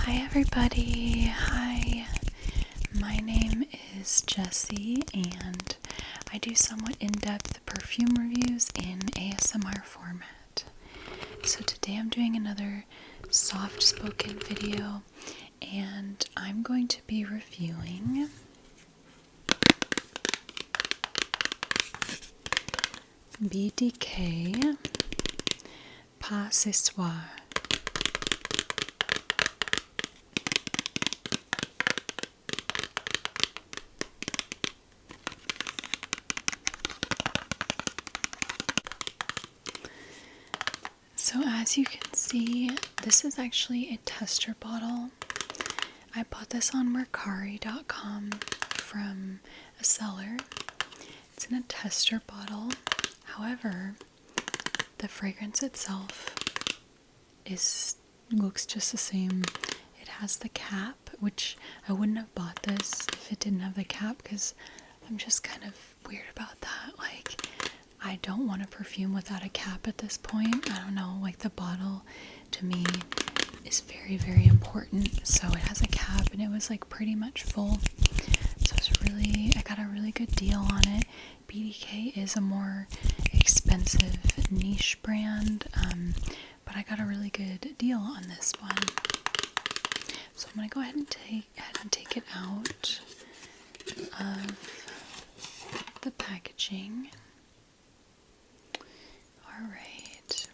Hi everybody, hi, my name is Jessie and I do somewhat in-depth perfume reviews in ASMR format. So today I'm doing another soft-spoken video and I'm going to be reviewing BDK Soir. So as you can see, this is actually a tester bottle. I bought this on Mercari.com from a seller. It's in a tester bottle. However, the fragrance itself looks just the same. It has the cap, which I wouldn't have bought this if it didn't have the cap because I'm just kind of weird about that. Like, I don't want a perfume without a cap at this point. I don't know, like the bottle to me is very, very important. So it has a cap and it was like pretty much full. So I got a really good deal on it. BDK is a more expensive niche brand, but I got a really good deal on this one. So I'm gonna go ahead and take it out of the packaging. Alright,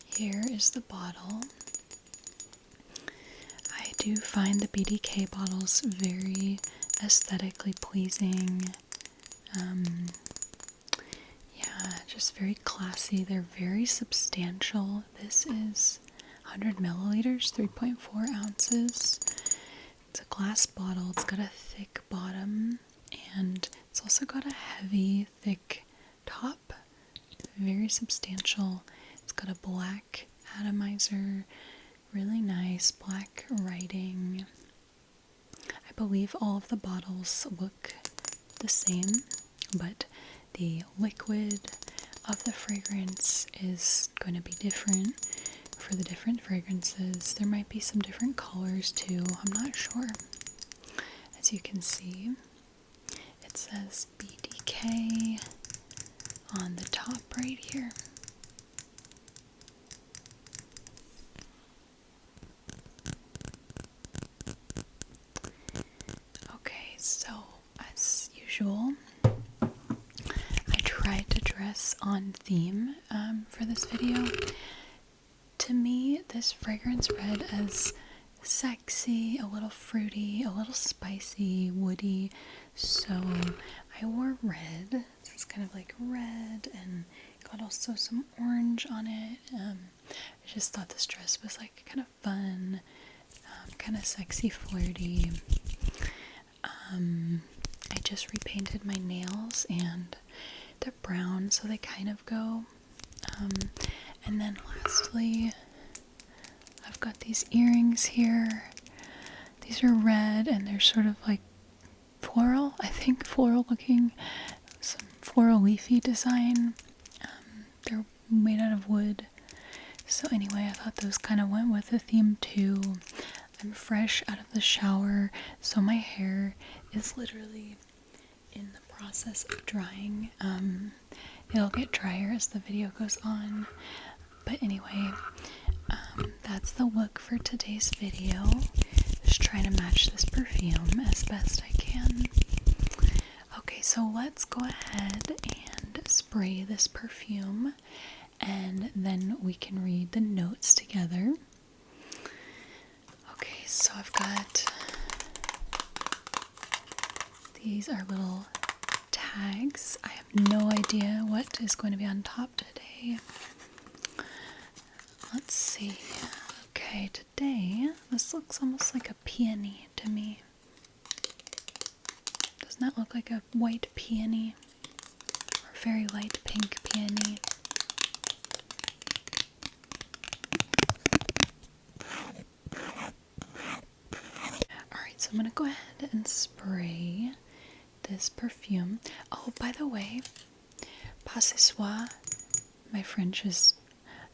here is the bottle. I do find the BDK bottles very aesthetically pleasing. Yeah, just very classy. They're very substantial. This is 100 milliliters, 3.4 ounces. It's a glass bottle. It's got a thick bottom and it's also got a heavy, thick top. Very substantial. It's got a black atomizer, really nice black writing. I believe all of the bottles look the same, but the liquid of the fragrance is going to be different for the different fragrances. There might be some different colors too, I'm not sure. As you can see, it says BDK on the top right here. Okay, so as usual, I tried to dress on theme for this video. To me, this fragrance read as sexy, a little fruity, a little spicy, woody, so I wore red. It's kind of like red and got also some orange on it. I just thought this dress was like kind of fun, kind of sexy, flirty. I just repainted my nails and they're brown, so they kind of go. And then lastly, I've got these earrings here. These are red and they're sort of like floral, I think, floral looking, some floral leafy design. They're made out of wood. So anyway, I thought those kind of went with the theme too. I'm fresh out of the shower, so my hair is literally in the process of drying. It'll get drier as the video goes on. But anyway, that's the look for today's video. Just trying to match this perfume as best I can. Okay, so let's go ahead and spray this perfume and then we can read the notes together. Okay, so I've got, these are little tags. I have no idea what is going to be on top today. Let's see. Okay, today, this looks almost like a peony to me. Doesn't that look like a white peony? Or very light pink peony? Alright, so I'm going to go ahead and spray this perfume. Oh, by the way, Soir, my French is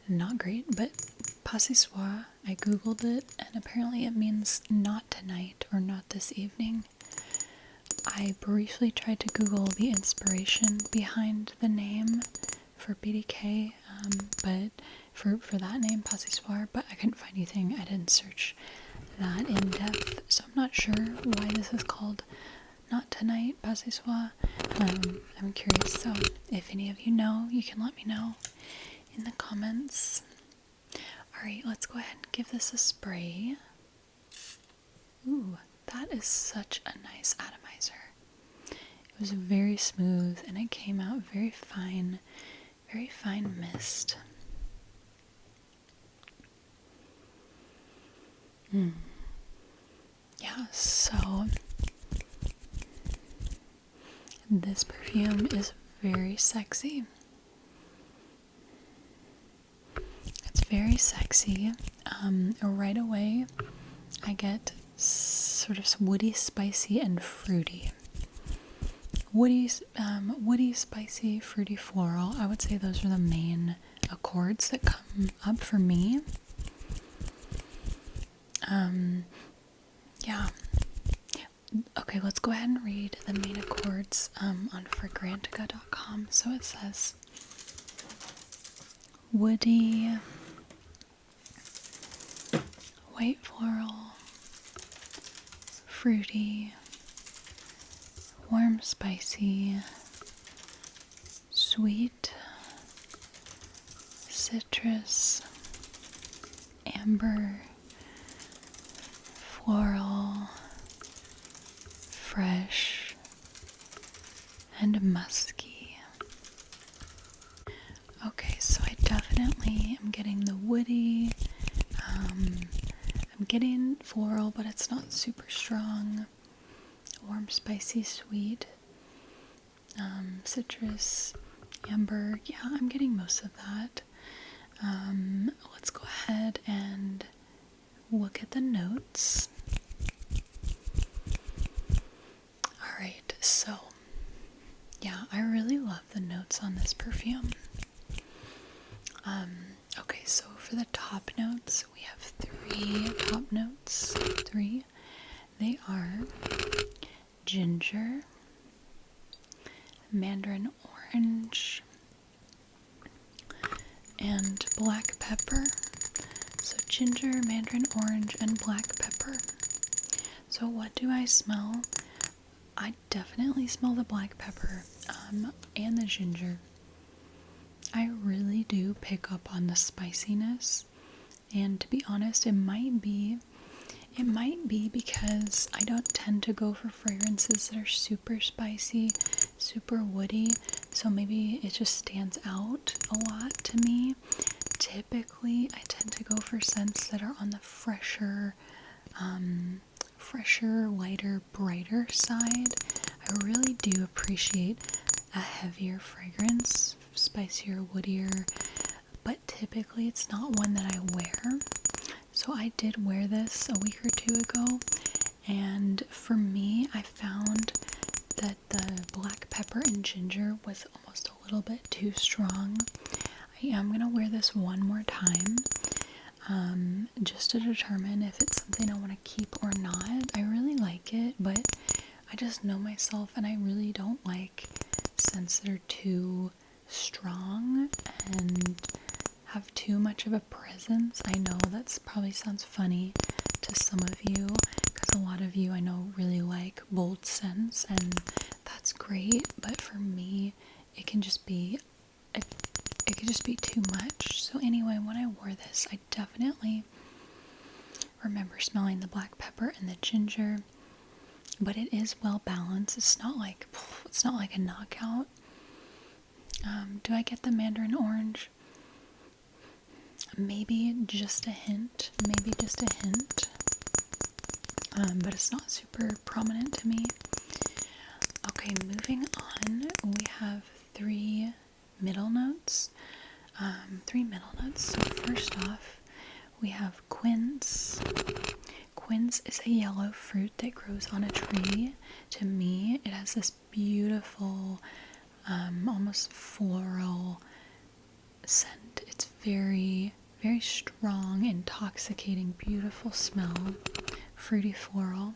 not great, but Pas ce soir. I googled it, and apparently it means not tonight or not this evening. I briefly tried to Google the inspiration behind the name for BDK, but for that name, Pas ce soir, but I couldn't find anything. I didn't search that in depth, so I'm not sure why this is called Not Tonight, Pas ce soir. I'm curious, so if any of you know, you can let me know in the comments. Alright, let's go ahead and give this a spray. Ooh, that is such a nice atomizer. It was very smooth and it came out very fine mist. Yeah, so this perfume is very sexy. It's very sexy. Right away, I get sort of woody, spicy, and fruity. Woody, spicy, fruity, floral. I would say those are the main accords that come up for me. Yeah. Okay, let's go ahead and read the main accords on fragrantica.com. So it says woody, white floral, fruity, warm spicy, sweet, citrus, amber, floral, fresh, and musky. Okay, so I definitely am getting the woody. I'm getting floral, but it's not super strong. Warm, spicy, sweet, citrus, amber. Yeah, I'm getting most of that. Let's go ahead and look at the notes. Alright, so yeah, I really love the notes on this perfume. Okay, so for the top notes, we have 3 top notes. 3. They are ginger, mandarin orange, and black pepper. So ginger, mandarin orange, and black pepper. So what do I smell? I definitely smell the black pepper and the ginger. I really do pick up on the spiciness, and to be honest, it might be because I don't tend to go for fragrances that are super spicy, super woody, so maybe it just stands out a lot to me. Typically, I tend to go for scents that are on the fresher, lighter, brighter side. I really do appreciate a heavier fragrance, spicier, woodier, but typically it's not one that I wear. So I did wear this a week or 2 ago, and for me, I found that the black pepper and ginger was almost a little bit too strong. I am going to wear this one more time, just to determine if it's something I want to keep or not. I really like it, but I just know myself, and I really don't like scents that are too strong and have too much of a presence. I know that probably sounds funny to some of you, because a lot of you I know really like bold scents, and that's great, but for me it can just be too much. So anyway, when I wore this, I definitely remember smelling the black pepper and the ginger, but it is well balanced. It's not like a knockout. Do I get the mandarin orange? Maybe just a hint, but it's not super prominent to me. Okay, moving on, we have 3 middle notes. So first off, we have quince. Quince is a yellow fruit that grows on a tree. To me, it has this beautiful, almost floral scent. It's very, very strong, intoxicating, beautiful smell, fruity floral.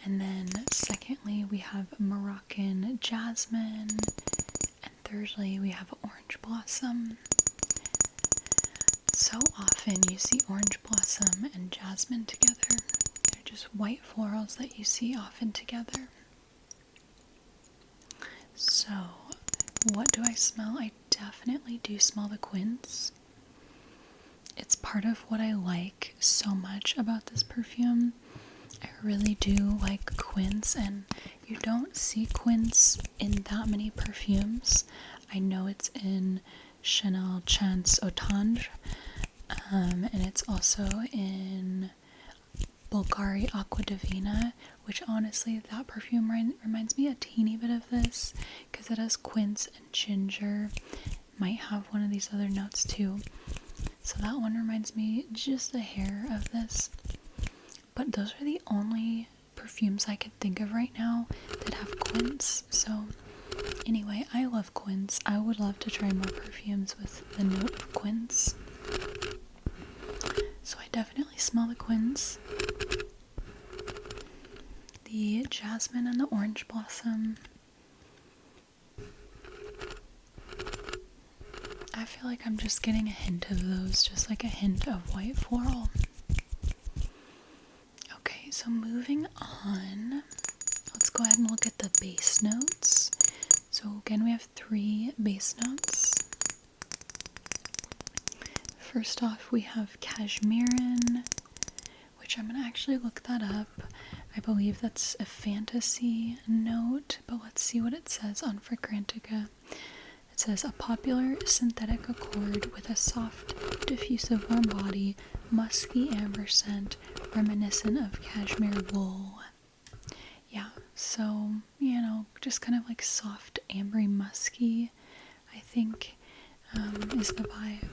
And then secondly, we have Moroccan jasmine, and thirdly, we have orange blossom. So often you see orange blossom and jasmine together. They're just white florals that you see often together. So, what do I smell? I definitely do smell the quince. It's part of what I like so much about this perfume. I really do like quince, and you don't see quince in that many perfumes. I know it's in Chanel Chance Autange, and it's also in Bulgari Aqua Divina, which honestly, that perfume reminds me a teeny bit of this, because it has quince and ginger. Might have one of these other notes too. So that one reminds me just a hair of this. But those are the only perfumes I could think of right now that have quince. So anyway, I love quince. I would love to try more perfumes with the note of quince. So I definitely smell the quince, the jasmine, and the orange blossom. I feel like I'm just getting a hint of those, just like a hint of white floral. Okay, so moving on, let's go ahead and look at the base notes. So again, we have 3 base notes. First off, we have cashmerean, which I'm going to actually look that up. I believe that's a fantasy note, but let's see what it says on Fragrantica. It says, a popular synthetic accord with a soft, diffusive warm body, musky amber scent, reminiscent of cashmere wool. Yeah, so, you know, just kind of like soft, ambery, musky, I think, is the vibe.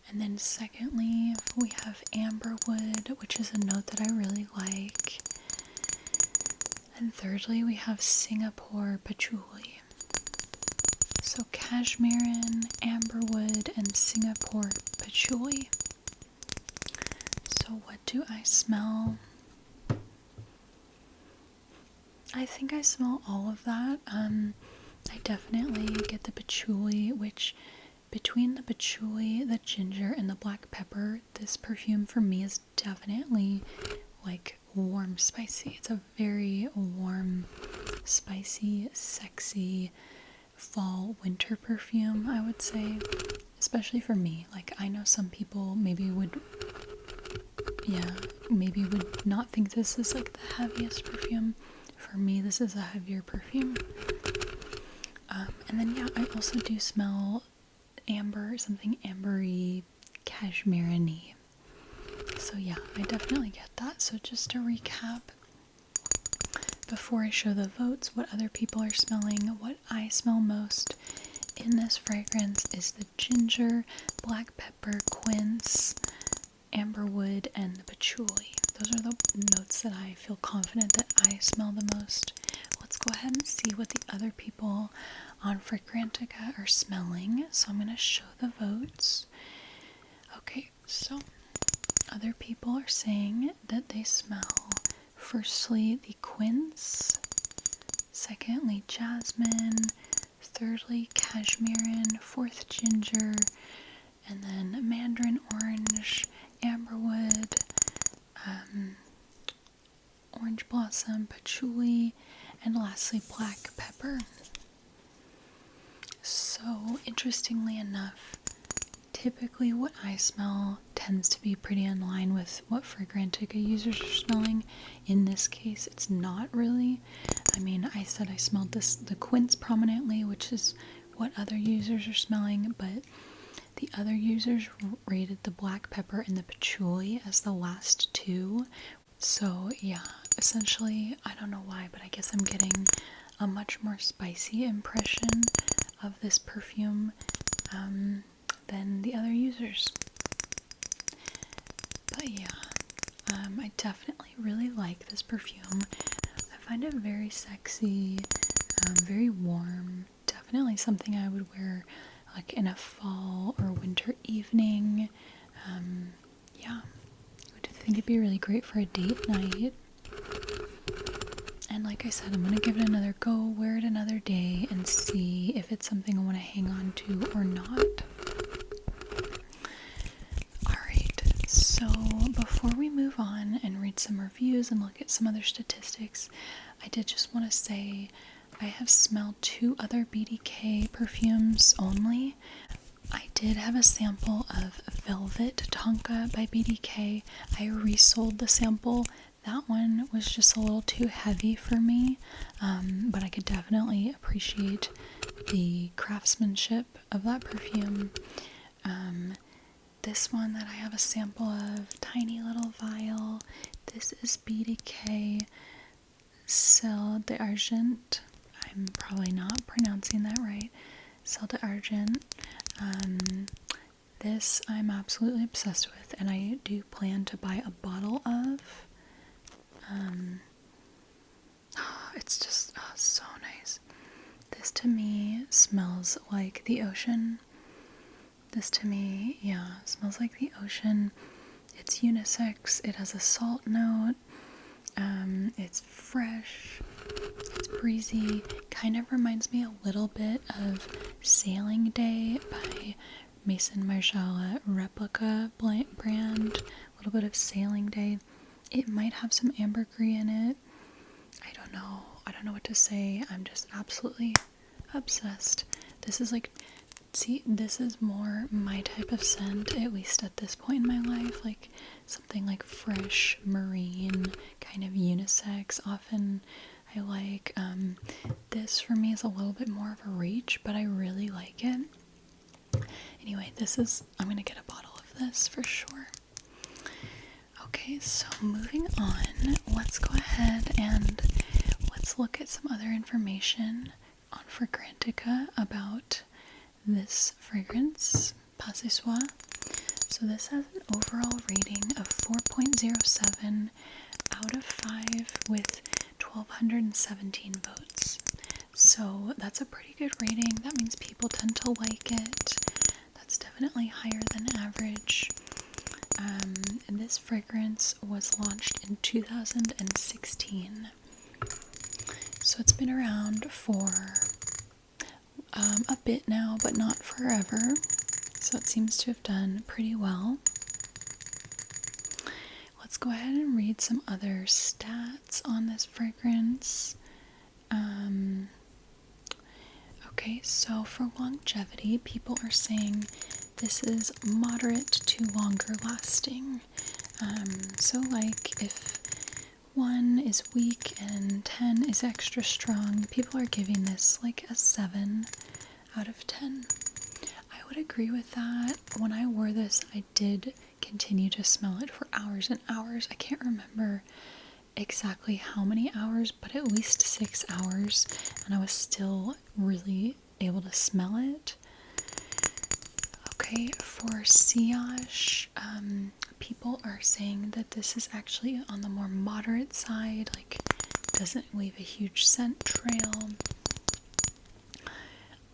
And then secondly, we have amberwood, which is a note that I really like. And thirdly, we have Singapore patchouli. So cashmerean, amberwood, and Singapore patchouli. So what do I smell? I think I smell all of that. I definitely get the patchouli, which between the patchouli, the ginger, and the black pepper, this perfume for me is definitely like warm spicy. It's a very warm, spicy, sexy fall winter perfume, I would say, especially for me. Like, I know some people maybe would not think this is like the heaviest perfume. For me, this is a heavier perfume. And then yeah, I also do smell amber, something ambery, cashmere-y. So yeah, I definitely get that. So just to recap, before I show the votes, what other people are smelling, what I smell most in this fragrance is the ginger, black pepper, quince, amberwood, and the patchouli. Those are the notes that I feel confident that I smell the most. Let's go ahead and see what the other people on Fragrantica are smelling. So I'm going to show the votes. Okay, so other people are saying that they smell, firstly, the quince, secondly, jasmine, thirdly, cashmerean, fourth, ginger, and then mandarin orange, amberwood, orange blossom, patchouli, and lastly, black pepper. So, interestingly enough, typically what I smell tends to be pretty in line with what Fragrantica users are smelling. In this case, it's not really. I mean, I said I smelled the quince prominently, which is what other users are smelling, but the other users rated the black pepper and the patchouli as the last 2. So yeah, essentially, I don't know why, but I guess I'm getting a much more spicy impression of this perfume than the other users. But yeah, I definitely really like this perfume. I find it very sexy, very warm, definitely something I would wear like in a fall or winter evening. Yeah, I do think it'd be really great for a date night. And like I said, I'm going to give it another go, wear it another day, and see if it's something I want to hang on to or not. Alright, so before we move on and read some reviews and look at some other statistics, I did just want to say I have smelled 2 other BDK perfumes only. I did have a sample of Velvet Tonka by BDK. I resold the sample. That one was just a little too heavy for me, but I could definitely appreciate the craftsmanship of that perfume. This one that I have a sample of, tiny little vial. This is BDK Celle d'Argent. I'm probably not pronouncing that right. Celle d'Argent. This I'm absolutely obsessed with, and I do plan to buy a bottle of. It's just so nice. This to me smells like the ocean. This to me, yeah, smells like the ocean. It's unisex. It has a salt note. It's fresh. It's breezy. Kind of reminds me a little bit of Sailing Day by Maison Margiela replica brand. A little bit of Sailing Day. It might have some ambergris in it. I don't know. I don't know what to say. I'm just absolutely obsessed. This is like, see, this is more my type of scent, at least at this point in my life. Like something like fresh, marine, kind of unisex. Often I like, this for me is a little bit more of a reach, but I really like it. Anyway, I'm gonna get a bottle of this for sure. Okay, so moving on, let's go ahead and let's look at some other information on Fragrantica about this fragrance, Pas ce Soir. So this has an overall rating of 4.07 out of 5 with 1,217 votes. So that's a pretty good rating. That means people tend to like it. That's definitely higher than average. And this fragrance was launched in 2016. So it's been around for a bit now, but not forever. So it seems to have done pretty well. Let's go ahead and read some other stats on this fragrance. Okay, so for longevity, people are saying this is moderate to longer lasting. So like if 1 is weak and 10 is extra strong, people are giving this like a 7 out of 10. I would agree with that. When I wore this, I did continue to smell it for hours and hours. I can't remember exactly how many hours, but at least 6 hours, and I was still really able to smell it. Okay, for sillage, people are saying that this is actually on the more moderate side, like doesn't leave a huge scent trail.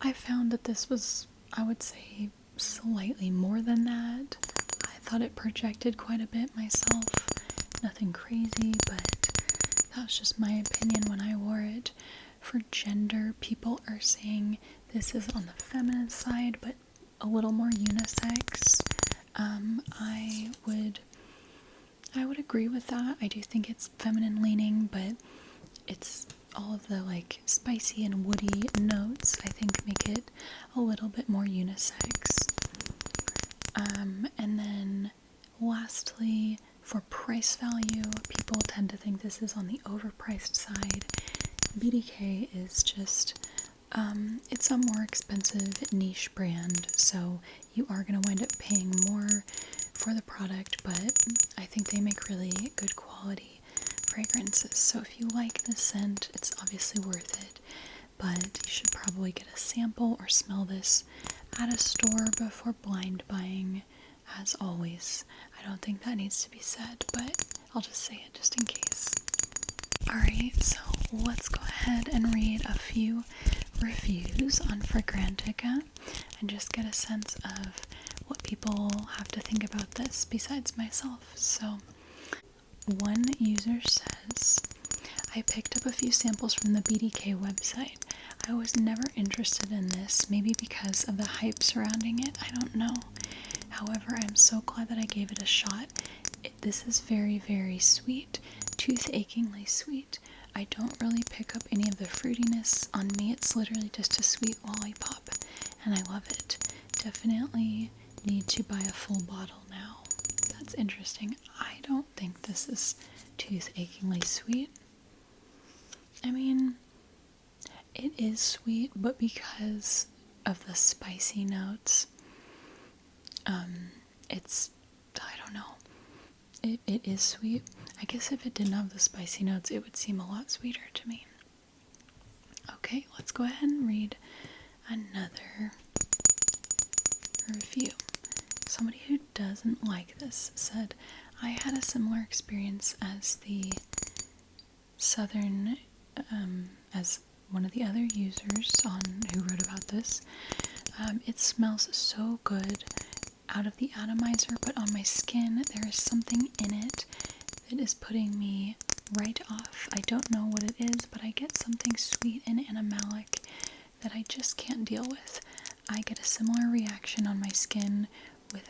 I found that this was, I would say, slightly more than that. I thought it projected quite a bit myself. Nothing crazy, but that was just my opinion when I wore it. For gender, people are saying this is on the feminine side, but a little more unisex. I would agree with that. I do think it's feminine leaning, but it's all of the like spicy and woody notes, I think, make it a little bit more unisex. And then lastly, for price value, people tend to think this is on the overpriced side. BDK is just, it's a more expensive niche brand, so you are going to wind up paying more for the product, but I think they make really good quality fragrances. So if you like the scent, it's obviously worth it, but you should probably get a sample or smell this at a store before blind buying, as always. I don't think that needs to be said, but I'll just say it just in case. Alright, so let's go ahead and read a few reviews on Fragrantica and just get a sense of what people have to think about this besides myself. So, one user says, I picked up a few samples from the BDK website. I was never interested in this, maybe because of the hype surrounding it, I don't know. However, I'm so glad that I gave it a shot. This is very, very sweet, tooth-achingly sweet. I don't really pick up any of the fruitiness on me. It's literally just a sweet lollipop, and I love it. Definitely need to buy a full bottle now. That's interesting. I don't think this is tooth-achingly sweet. I mean, it is sweet, but because of the spicy notes, I don't know. It is sweet. I guess if it didn't have the spicy notes, it would seem a lot sweeter to me. Okay, let's go ahead and read another review. Somebody who doesn't like this said, I had a similar experience as the Southern, as one of the other users who wrote about this. It smells so good out of the atomizer, but on my skin there is something in it that is putting me right off. I don't know what it is, but I get something sweet and animalic that I just can't deal with. I get a similar reaction on my skin with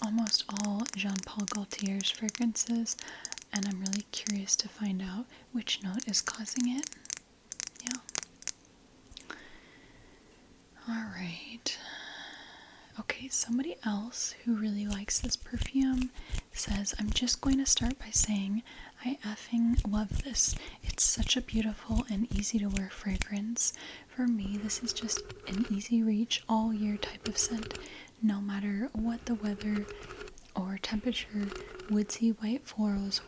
almost all Jean Paul Gaultier's fragrances, and I'm really curious to find out which note is causing it. Yeah. Alright. Okay, somebody else who really likes this perfume says, I'm just going to start by saying I effing love this. It's such a beautiful and easy to wear fragrance. For me, this is just an easy reach all year type of scent. No matter what the weather or temperature, woodsy white florals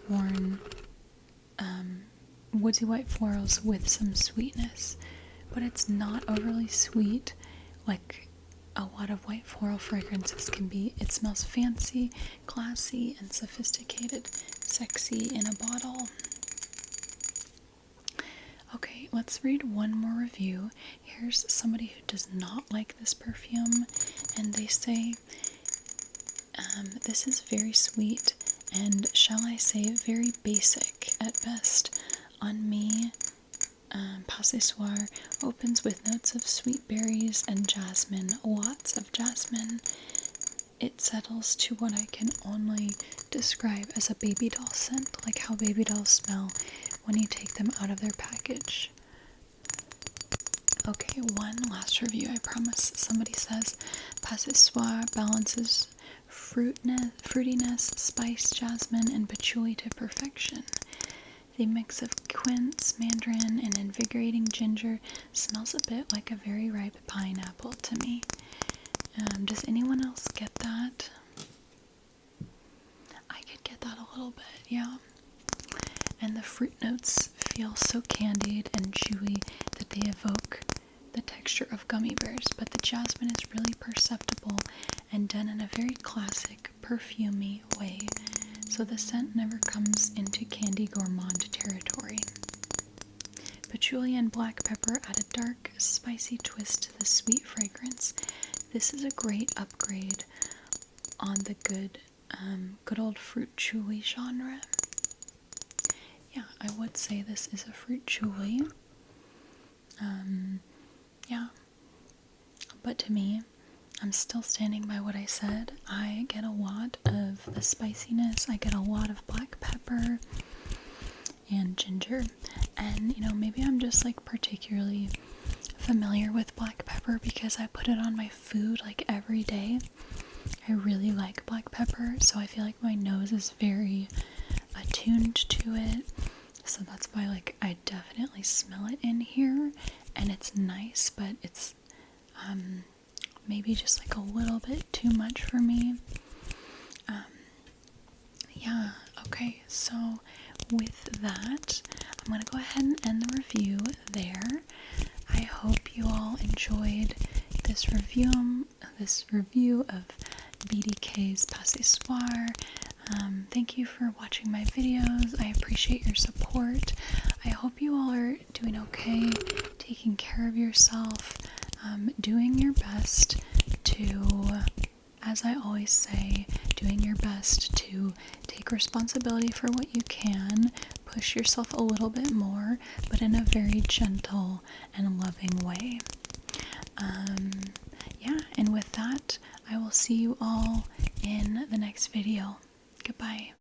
with some sweetness. But it's not overly sweet like a lot of white floral fragrances can be. It smells fancy, classy, and sophisticated, sexy in a bottle. Okay, let's read one more review. Here's somebody who does not like this perfume, and they say, this is very sweet and, shall I say, very basic at best. On me, Soir opens with notes of sweet berries and jasmine, lots of jasmine. It settles to what I can only describe as a baby doll scent, like how baby dolls smell when you take them out of their package. Okay, one last review, I promise. Somebody says, Soir balances fruitiness, spice, jasmine, and patchouli to perfection. The mix of quince, mandarin, and invigorating ginger smells a bit like a very ripe pineapple to me. Does anyone else get that? I could get that a little bit, yeah. And the fruit notes feel so candied and chewy that they evoke the texture of gummy bears, but the jasmine is really perceptible and done in a very classic, perfumey way. So the scent never comes into candy gourmand territory. Patchouli and black pepper add a dark, spicy twist to the sweet fragrance. This is a great upgrade on the good old fruit chewy genre. Yeah, I would say this is a fruit chewy. Yeah. But to me, I'm still standing by what I said. I get a lot of the spiciness. I get a lot of black pepper and ginger. And, maybe I'm just like particularly familiar with black pepper because I put it on my food like every day. I really like black pepper, so I feel like my nose is very attuned to it. So that's why I definitely smell it in here, and it's nice, but it's maybe just a little bit too much for me. Yeah, okay, so with that, I'm going to go ahead and end the review there. I hope you all enjoyed this review of BDK's Soir. Thank you for watching my videos. I appreciate your support. I hope you all are doing okay taking care of yourself, doing your best to, as I always say, doing your best to take responsibility for what you can, push yourself a little bit more, but in a very gentle and loving way. Yeah, and with that, I will see you all in the next video. Goodbye.